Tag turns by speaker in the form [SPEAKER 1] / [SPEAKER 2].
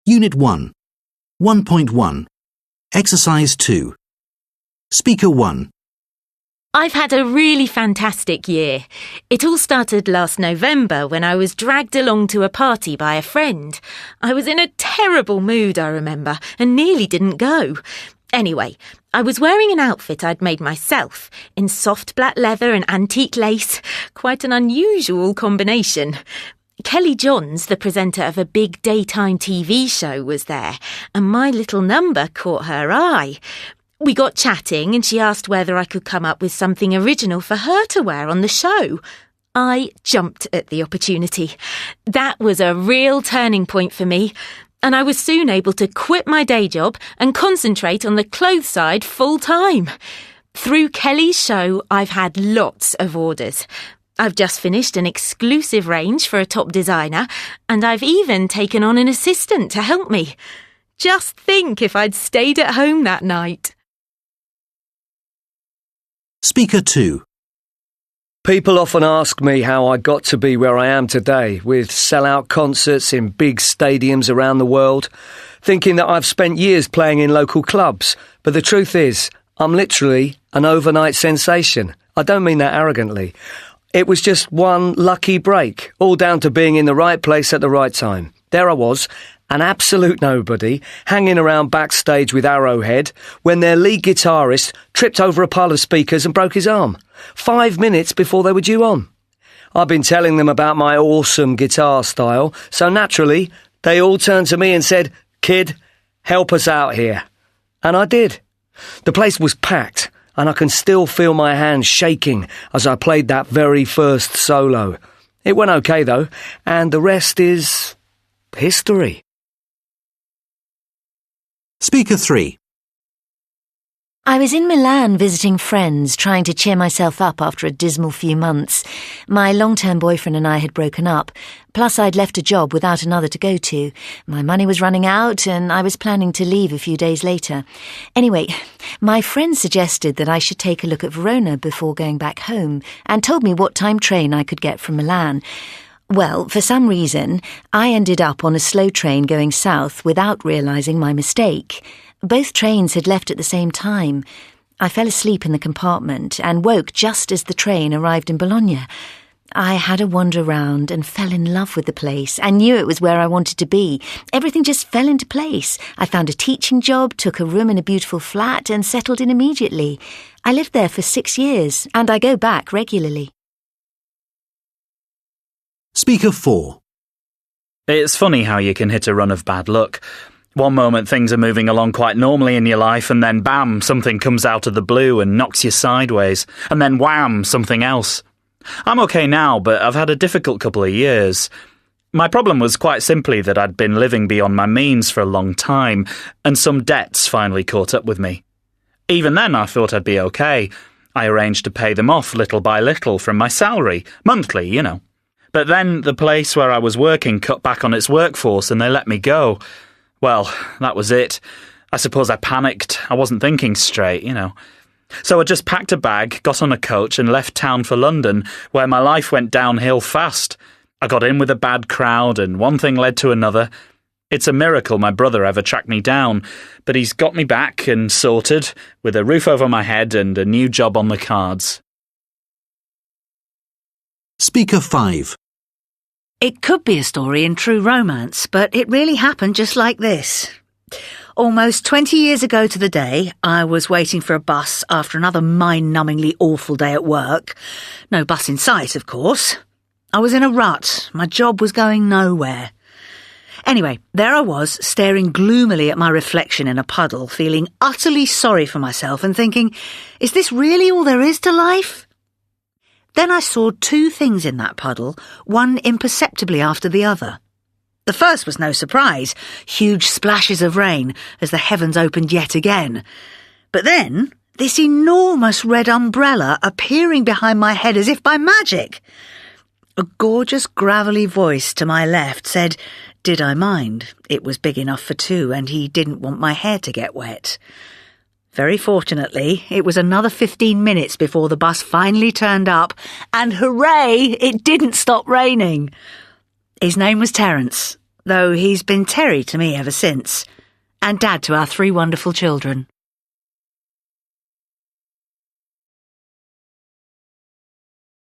[SPEAKER 1] Unit 1, 1.1, Exercise 2. Speaker 1.
[SPEAKER 2] I've had a really fantastic year. It all started last November when I was dragged along to a party by a friend. I was in a terrible mood, I remember, and nearly didn't go. Anyway, I was wearing an outfit I'd made myself, in soft black leather and antique lace. Quite an unusual combination. Kelly Johns, the presenter of a big daytime TV show, was there, and my little number caught her eye. We got chatting and she asked whether I could come up with something original for her to wear on the show. I jumped at the opportunity. That was a real turning point for me, and I was soon able to quit my day job and concentrate on the clothes side full time. Through Kelly's show, I've had lots of orders. I've just finished an exclusive range for a top designer, and I've even taken on an assistant to help me. Just think if I'd stayed at home that night.
[SPEAKER 1] Speaker 2.
[SPEAKER 3] People often ask me how I got to be where I am today, with sell-out concerts in big stadiums around the world, thinking that I've spent years playing in local clubs. But the truth is, I'm literally an overnight sensation. I don't mean that arrogantly. It was just one lucky break, all down to being in the right place at the right time. There I was, an absolute nobody, hanging around backstage with Arrowhead, when their lead guitarist tripped over a pile of speakers and broke his arm, 5 minutes before they were due on. I'd been telling them about my awesome guitar style, so naturally, they all turned to me and said, "Kid, help us out here." And I did. The place was packed, and I can still feel my hands shaking as I played that very first solo. It went okay, though, and the rest is history.
[SPEAKER 1] Speaker 3.
[SPEAKER 4] I was in Milan visiting friends, trying to cheer myself up after a dismal few months. My long-term boyfriend and I had broken up, plus I'd left a job without another to go to. My money was running out and I was planning to leave a few days later. Anyway, my friend suggested that I should take a look at Verona before going back home and told me what time train I could get from Milan. Well, for some reason, I ended up on a slow train going south without realising my mistake. Both trains had left at the same time. I fell asleep in the compartment and woke just as the train arrived in Bologna. I had a wander round and fell in love with the place and knew it was where I wanted to be. Everything just fell into place. I found a teaching job, took a room in a beautiful flat and settled in immediately. I lived there for 6 years and I go back regularly.
[SPEAKER 1] Speaker 4.
[SPEAKER 5] It's funny how you can hit a run of bad luck. One moment things are moving along quite normally in your life and then bam, something comes out of the blue and knocks you sideways. And then wham, something else. I'm okay now, but I've had a difficult couple of years. My problem was quite simply that I'd been living beyond my means for a long time, and some debts finally caught up with me. Even then I thought I'd be okay. I arranged to pay them off little by little from my salary, monthly, you know. But then the place where I was working cut back on its workforce and they let me go. Well, that was it. I suppose I panicked. I wasn't thinking straight, you know. So I just packed a bag, got on a coach and left town for London, where my life went downhill fast. I got in with a bad crowd and one thing led to another. It's a miracle my brother ever tracked me down, but he's got me back and sorted, with a roof over my head and a new job on the cards.
[SPEAKER 1] Speaker 5.
[SPEAKER 6] It could be a story in true romance, but it really happened just like this. Almost 20 years ago to the day, I was waiting for a bus after another mind-numbingly awful day at work. No bus in sight, of course. I was in a rut. My job was going nowhere. Anyway, there I was, staring gloomily at my reflection in a puddle, feeling utterly sorry for myself and thinking, is this really all there is to life? Then I saw two things in that puddle, one imperceptibly after the other. The first was no surprise, huge splashes of rain as the heavens opened yet again. But then, this enormous red umbrella appearing behind my head as if by magic. A gorgeous gravelly voice to my left said, did I mind? It was big enough for two and he didn't want my hair to get wet. Very fortunately, it was another 15 minutes before the bus finally turned up, and hooray, it didn't stop raining. His name was Terence. though he's been Terry to me ever since, and Dad to our 3 wonderful children.